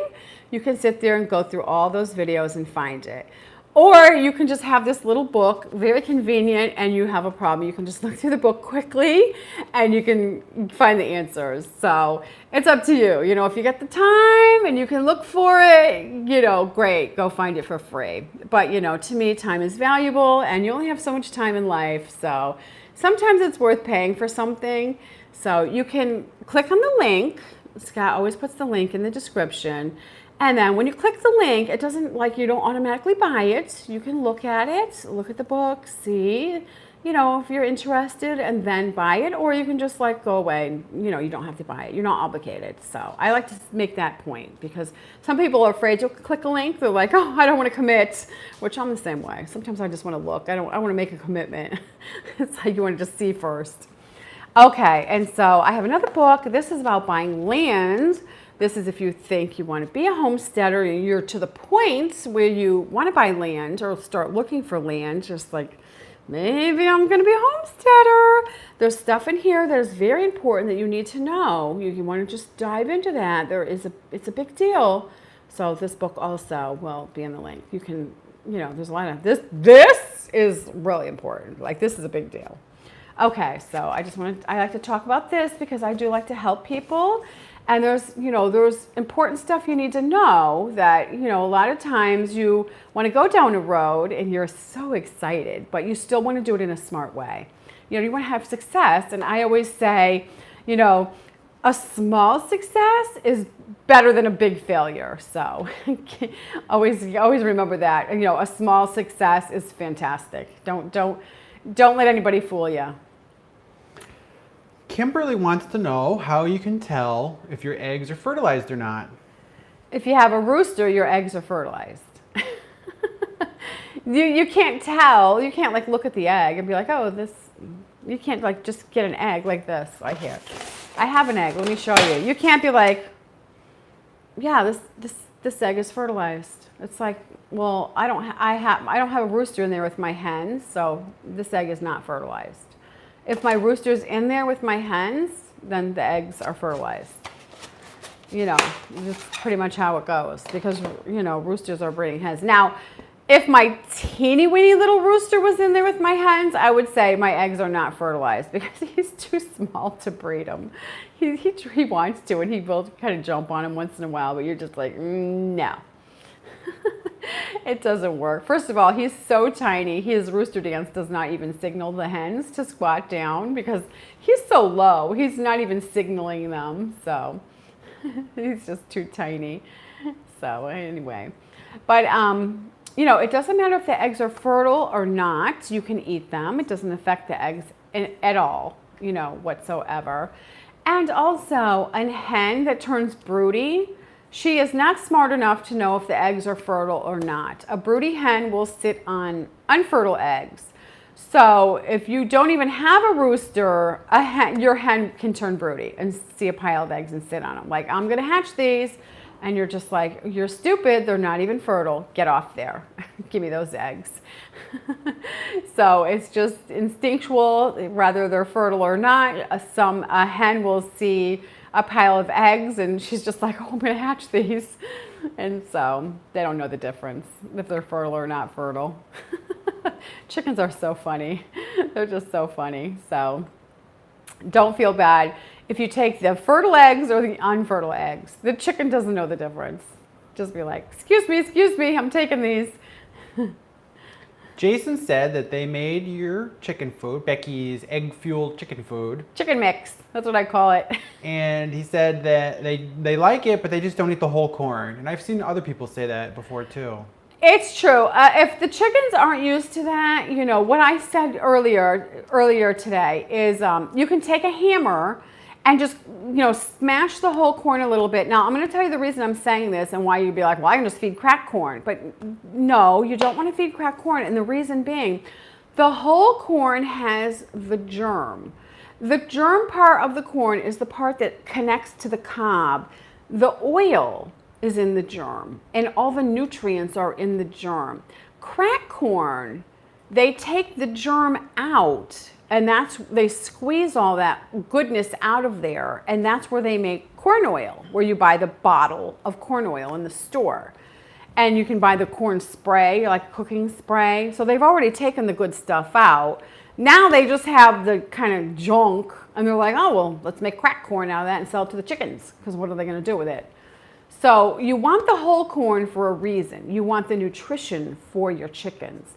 you can sit there and go through all those videos and find it. Or you can just have this little book, very convenient, and you have a problem. You can just look through the book quickly and you can find the answers. So it's up to you. If you get the time and you can look for it, great, go find it for free. But, to me, time is valuable and you only have so much time in life. So sometimes it's worth paying for something. So you can click on the link. Scott always puts the link in the description. And then when you click the link, it doesn't you don't automatically buy it. You can look at it, look at the book, see, if you're interested and then buy it, or you can just go away. You don't have to buy it. You're not obligated. So I like to make that point because some people are afraid to click a link. They're like, oh, I don't want to commit, which I'm the same way. Sometimes I just want to look. I want to make a commitment. It's like you want to just see first. Okay, and so I have another book. This is about buying land. This is if you think you want to be a homesteader and you're to the point where you want to buy land or start looking for land, just like, maybe I'm going to be a homesteader. There's stuff in here that is very important that you need to know. You want to just dive into that. It's a big deal. So this book also will be in the link. You can, there's a lot of this. This is really important. This is a big deal. Okay, so I like to talk about this because I do like to help people. And there's important stuff you need to know that, a lot of times you want to go down a road and you're so excited, but you still want to do it in a smart way. You want to have success. And I always say, a small success is better than a big failure. So always remember that. A small success is fantastic. Don't let anybody fool you. Kimberly wants to know how you can tell if your eggs are fertilized or not. If you have a rooster, your eggs are fertilized. You can't tell. You can't look at the egg and be like, oh, this. You can't just get an egg like this right here. I have an egg. Let me show you. You can't be like, yeah, this egg is fertilized. It's like, well, I don't have a rooster in there with my hens, so this egg is not fertilized. If my rooster's in there with my hens, then the eggs are fertilized. That's pretty much how it goes because, roosters are breeding hens. Now, if my teeny weeny little rooster was in there with my hens, I would say my eggs are not fertilized because he's too small to breed them. He wants to and he will kind of jump on them once in a while, but you're just like, no. It doesn't work. First of all, he's so tiny. His rooster dance does not even signal the hens to squat down because he's so low. He's not even signaling them. So he's just too tiny. So anyway, but it doesn't matter if the eggs are fertile or not. You can eat them. It doesn't affect the eggs at all, whatsoever. And also, a hen that turns broody, she is not smart enough to know if the eggs are fertile or not. A broody hen will sit on unfertile eggs. So if you don't even have a rooster, your hen can turn broody and see a pile of eggs and sit on them. Like, I'm going to hatch these. And you're just like, you're stupid. They're not even fertile. Get off there. Give me those eggs. So it's just instinctual, whether they're fertile or not. A hen will see a pile of eggs and she's just like, oh, I'm going to hatch these. And so they don't know the difference if they're fertile or not fertile. Chickens are so funny. They're just so funny. So don't feel bad if you take the fertile eggs or the unfertile eggs. The chicken doesn't know the difference. Just be like, excuse me, I'm taking these. Jason said that they made your chicken food, Becky's egg-fueled chicken food. Chicken mix, that's what I call it. And he said that they like it, but they just don't eat the whole corn. And I've seen other people say that before too. It's true. If the chickens aren't used to that, what I said earlier today is you can take a hammer and just, smash the whole corn a little bit. Now, I'm going to tell you the reason I'm saying this and why you'd be like, well, I can just feed cracked corn. But no, you don't want to feed cracked corn. And the reason being, the whole corn has the germ. The germ part of the corn is the part that connects to the cob. The oil is in the germ, and all the nutrients are in the germ. Cracked corn, they take the germ out, and they squeeze all that goodness out of there, and that's where they make corn oil, where you buy the bottle of corn oil in the store. And you can buy the corn spray, like cooking spray. So they've already taken the good stuff out. Now they just have the kind of junk, and they're like, oh, well, let's make cracked corn out of that and sell it to the chickens, because what are they going to do with it? So you want the whole corn for a reason. You want the nutrition for your chickens.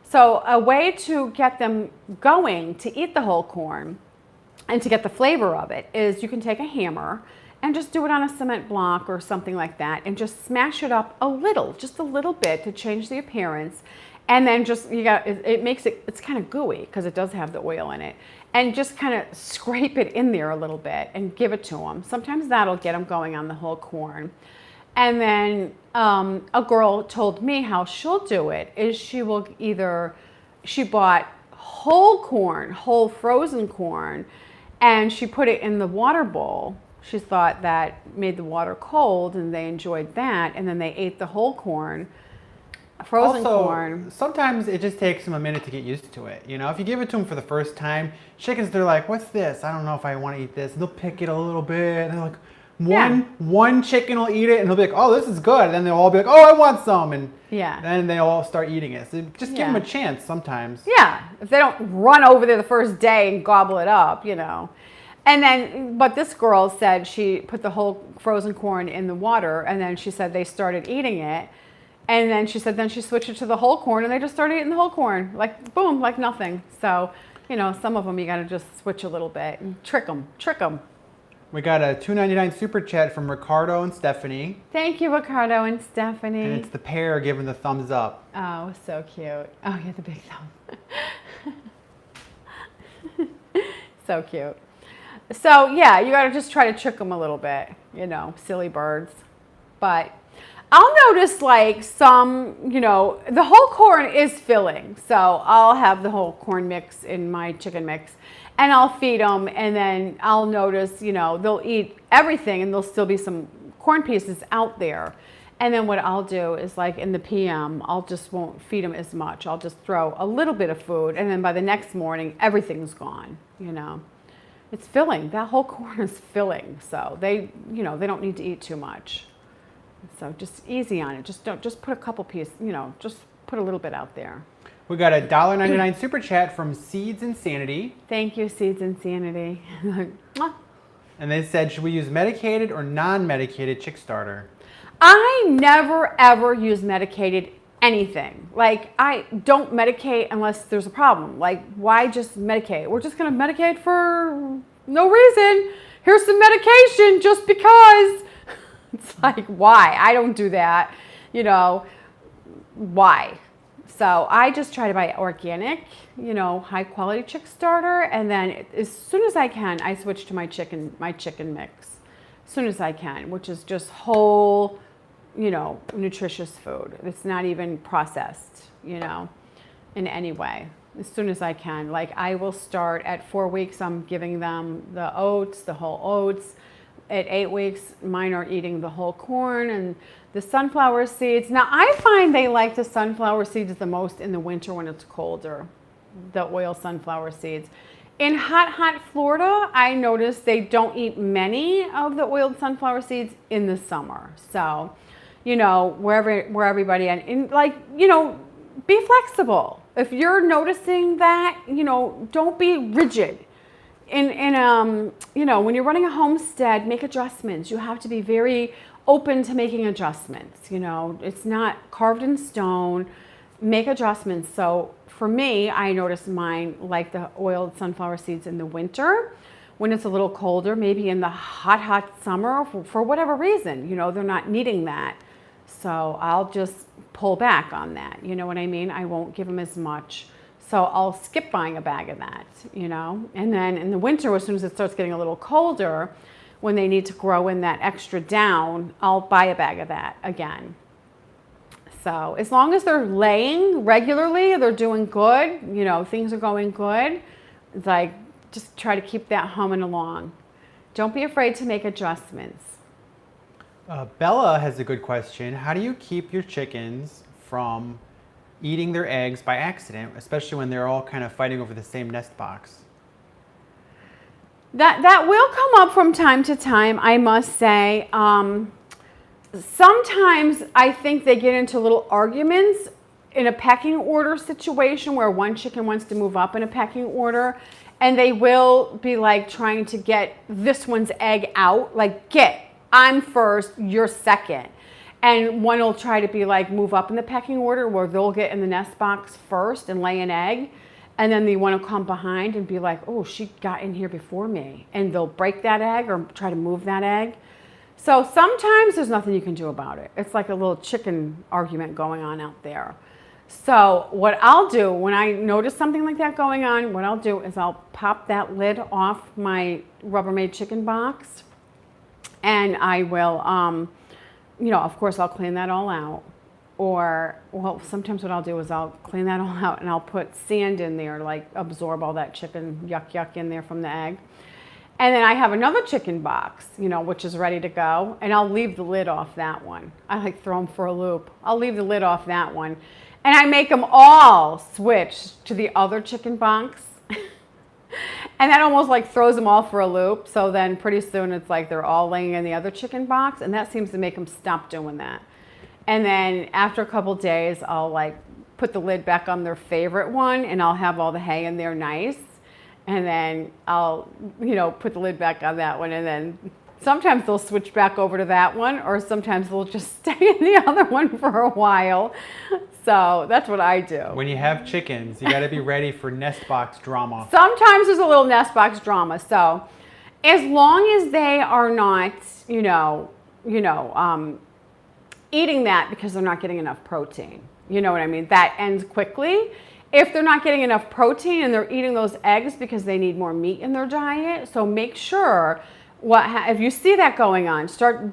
So a way to get them going to eat the whole corn and to get the flavor of it is you can take a hammer and just do it on a cement block or something like that and just smash it up just a little bit to change the appearance. And then it's kind of gooey because it does have the oil in it. And just kind of scrape it in there a little bit and give it to them. Sometimes that'll get them going on the whole corn. And then a girl told me how she'll do it is she bought whole frozen corn, and she put it in the water bowl. She thought that made the water cold, and they enjoyed that. And then they ate the whole corn. Frozen corn. Sometimes it just takes them a minute to get used to it. If you give it to them for the first time, chickens, they're like, what's this? I don't know if I want to eat this. And they'll pick it a little bit. And they're like, one chicken will eat it and they'll be like, oh, this is good. And then they'll all be like, oh, I want some. And then they all start eating it. So just give them a chance sometimes. Yeah. If they don't run over there the first day and gobble it up, And then, but this girl said she put the whole frozen corn in the water, and then she said they started eating it. And then she said, then she switched it to the whole corn, and they just started eating the whole corn, like boom, like nothing. So, some of them you got to just switch a little bit and trick them. We got a $2.99 super chat from Ricardo and Stephanie. Thank you, Ricardo and Stephanie. And it's the pair giving the thumbs up. Oh, so cute. Oh, yeah, the big thumb. So cute. So, yeah, you got to just try to trick them a little bit, silly birds. But I'll notice some, the whole corn is filling. So I'll have the whole corn mix in my chicken mix, and I'll feed them, and then I'll notice, they'll eat everything and there'll still be some corn pieces out there. And then what I'll do is in the PM, won't feed them as much. I'll just throw a little bit of food, and then by the next morning, everything's gone, It's filling. That whole corn is filling. So they don't need to eat too much. So just easy on it. Just put a couple pieces, just put a little bit out there. We got a $1.99 super chat from Seeds Insanity. Thank you, Seeds Insanity. And they said, should we use medicated or non-medicated chick starter? I never ever use medicated anything. I don't medicate unless there's a problem. Why just medicate? We're just going to medicate for no reason. Here's some medication just because. It's why? I don't do that. Why? So I just try to buy organic, high quality chick starter. And then as soon as I can, I switch to my chicken mix. As soon as I can, which is just whole, nutritious food. It's not even processed, in any way. As soon as I can. I will start at 4 weeks, I'm giving them the whole oats. At 8 weeks, mine are eating the whole corn and the sunflower seeds. Now, I find they like the sunflower seeds the most in the winter when it's colder, the oil sunflower seeds. In hot Florida, I noticed they don't eat many of the oiled sunflower seeds in the summer. So, where everybody, be flexible. If you're noticing that, don't be rigid. When you're running a homestead, make adjustments. You have to be very open to making adjustments. It's not carved in stone. Make adjustments. So for me, I notice mine like the oiled sunflower seeds in the winter when it's a little colder, maybe in the hot summer for whatever reason, they're not needing that. So I'll just pull back on that. You know what I mean? I won't give them as much. So I'll skip buying a bag of that, you know? And then in the winter, as soon as it starts getting a little colder, when they need to grow in that extra down, I'll buy a bag of that again. So as long as they're laying regularly, they're doing good, you know, things are going good, it's like just try to keep that humming along. Don't be afraid to make adjustments. Bella has a good question. How do you keep your chickens from eating their eggs by accident, especially when they're all kind of fighting over the same nest box? That will come up from time to time, I must say. Sometimes I think they get into little arguments in a pecking order situation where one chicken wants to move up in a pecking order, and they will be like trying to get this one's egg out, like I'm first, you're second. And one will try to be like move up in the pecking order where they'll get in the nest box first and lay an egg. And then the one will come behind and be like, oh, she got in here before me. And they'll break that egg or try to move that egg. So sometimes there's nothing you can do about it. It's like a little chicken argument going on out there. So what I'll do when I notice something like that going on, what I'll do is I'll pop that lid off my Rubbermaid chicken box. And I will, you know, of course, I'll clean that all out. Or, well, sometimes what I'll do is I'll clean that all out and I'll put sand in there to like absorb all that chicken yuck in there from the egg. And then I have another chicken box, you know, which is ready to go. And I'll leave the lid off that one. I like throw them for a loop. I'll leave the lid off that one. And I make them all switch to the other chicken box. And that almost like throws them all for a loop. So then pretty soon it's like they're all laying in the other chicken box. And that seems to make them stop doing that. And then after a couple days, I'll like put the lid back on their favorite one and I'll have all the hay in there nice. And then I'll, you know, put the lid back on that one. And then sometimes they'll switch back over to that one, or sometimes they'll just stay in the other one for a while. So that's what I do. When you have chickens, you got to be ready for nest box drama. Sometimes there's a little nest box drama. So as long as they are not, eating that because they're not getting enough protein. You know what I mean? That ends quickly. If they're not getting enough protein and they're eating those eggs because they need more meat in their diet, so make sure if you see that going on,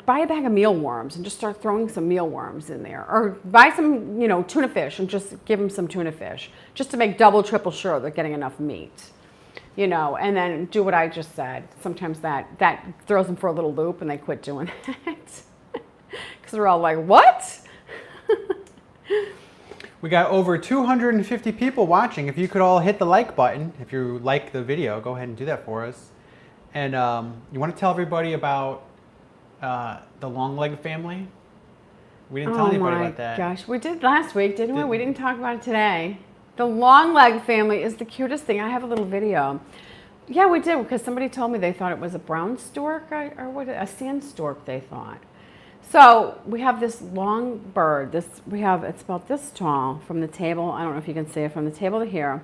buy a bag of mealworms and just start throwing some mealworms in there, or buy some, tuna fish and just give them some tuna fish, just to make double, triple sure they're getting enough meat. And then do what I just said. Sometimes that throws them for a little loop and they quit doing that. Because they're all like, what? We got over 250 people watching. If you could all hit the like button, if you like the video, go ahead and do that for us. And you want to tell everybody about the Longleg family? We didn't tell anybody about that. Oh my gosh, we did last week, didn't we? We didn't talk about it today. The Longleg family is the cutest thing. I have a little video. Yeah, we did, because somebody told me they thought it was a brown stork or what? A sand stork, they thought. So we have this long bird. It's about this tall from the table. I don't know if you can see it from the table to here.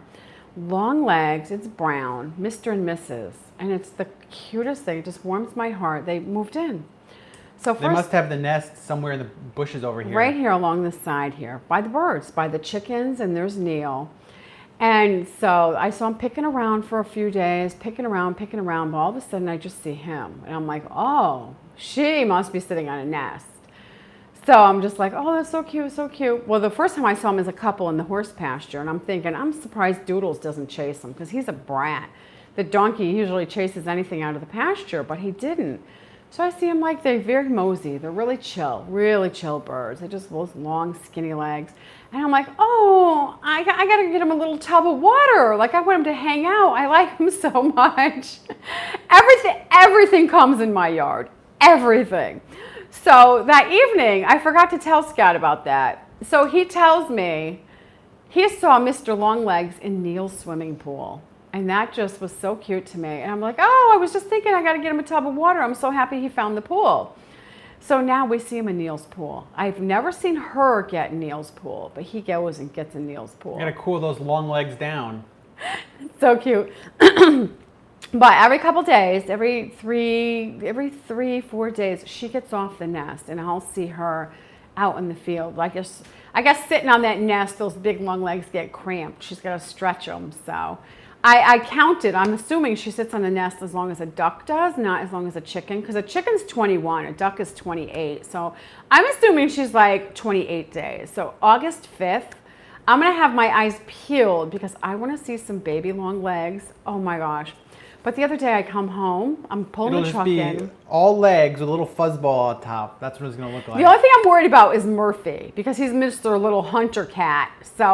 Long legs. It's brown, Mr. and Mrs. And it's the cutest thing. It just warms my heart. They moved in. So first, they must have the nest somewhere in the bushes over here. Right here along the side here, by the birds, by the chickens, and there's Neil. And so I saw him picking around for a few days, picking around, but all of a sudden I just see him. And I'm like, oh, she must be sitting on a nest. So I'm just like, oh, that's so cute, so cute. Well, the first time I saw him as a couple in the horse pasture, and I'm thinking, I'm surprised Doodles doesn't chase him, because he's a brat. The donkey usually chases anything out of the pasture, but he didn't. So I see them like they're very mosey. They're really chill birds. They just those long, skinny legs. And I'm like, oh, I got to get him a little tub of water. Like, I want him to hang out. I like him so much. Everything comes in my yard. Everything. So that evening, I forgot to tell Scott about that. So he tells me he saw Mr. Longlegs in Neil's swimming pool. And that just was so cute to me. And I'm like, oh, I was just thinking I got to get him a tub of water. I'm so happy he found the pool. So now we see him in Neil's pool. I've never seen her get in Neil's pool, but he goes and gets in Neil's pool. You got to cool those long legs down. So cute. But every couple days, every 3, 4 days, she gets off the nest and I'll see her out in the field. I guess sitting on that nest, those big long legs get cramped. She's got to stretch them. So I counted. I'm assuming she sits on the nest as long as a duck does, not as long as a chicken, because a chicken's 21, a duck is 28. So I'm assuming she's like 28 days. So August 5th, I'm going to have my eyes peeled because I want to see some baby long legs. Oh my gosh. But the other day I come home, I'm pulling the truck in. All legs with a little fuzzball on top. That's what it's going to look like. The only thing I'm worried about is Murphy because he's Mr. Little Hunter Cat. So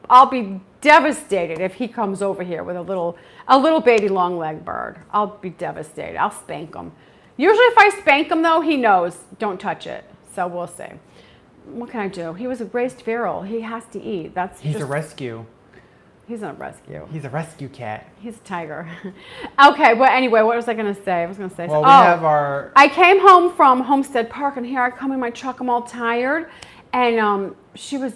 I'll be devastated if he comes over here with a little baby long leg bird. I'll be devastated. I'll spank him. Usually if I spank him though, he knows, don't touch it. So we'll see. What can I do? He was raised feral. He has to eat. He's a rescue. He's not a rescue. He's a rescue cat. He's a tiger. Okay, but anyway, what was I going to say? Well, we have our... I came home from Homestead Park, and here I come in my truck. I'm all tired. And she was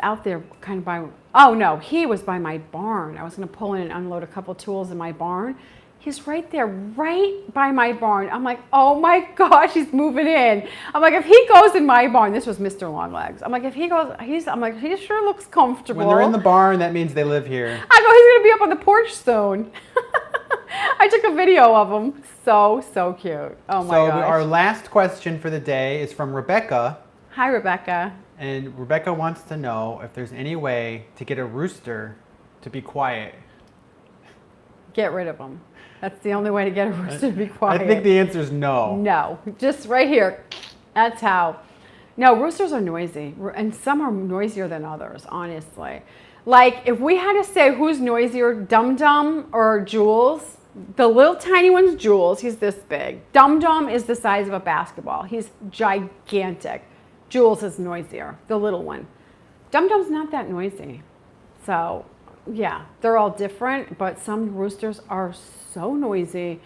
out there kind of by... Oh, no, he was by my barn. I was going to pull in and unload a couple tools in my barn. He's right there, right by my barn. I'm like, oh my gosh, he's moving in. I'm like, if he goes in my barn, this was Mr. Longlegs. I'm like, if he goes, I'm like, he sure looks comfortable. When they're in the barn, that means they live here. I go, he's gonna be up on the porch soon. I took a video of him. So cute. Oh my gosh. So our last question for the day is from Rebecca. Hi, Rebecca. And Rebecca wants to know if there's any way to get a rooster to be quiet. Get rid of him. That's the only way to get a rooster to be quiet. I think the answer is no. No, just right here. That's how. No, roosters are noisy, and some are noisier than others, honestly. Like, if we had to say who's noisier, Dum Dum or Jules, the little tiny one's Jules. He's this big. Dum Dum is the size of a basketball. He's gigantic. Jules is noisier, the little one. Dum Dum's not that noisy. So, yeah, they're all different, but some roosters are so noisy,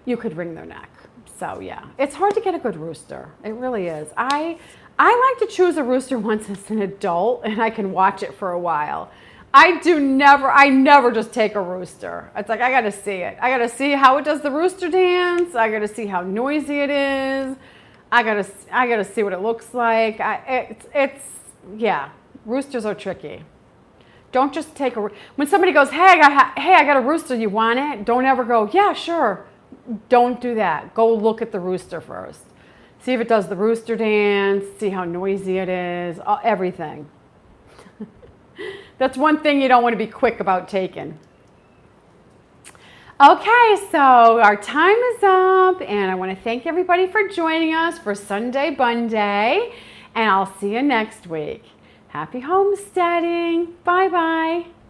you could wring their neck. So yeah, it's hard to get a good rooster. It really is. I like to choose a rooster once it's an adult and I can watch it for a while. I never just take a rooster. It's like, I gotta see it. I gotta see how it does the rooster dance. I gotta see how noisy it is. I gotta see what it looks like. Yeah, roosters are tricky. Don't just take when somebody goes, hey, I got a rooster, you want it? Don't ever go, yeah, sure. Don't do that. Go look at the rooster first. See if it does the rooster dance, see how noisy it is, everything. That's one thing you don't want to be quick about taking. Okay, so our time is up, and I want to thank everybody for joining us for Sunday Bun Day, and I'll see you next week. Happy homesteading. Bye-bye.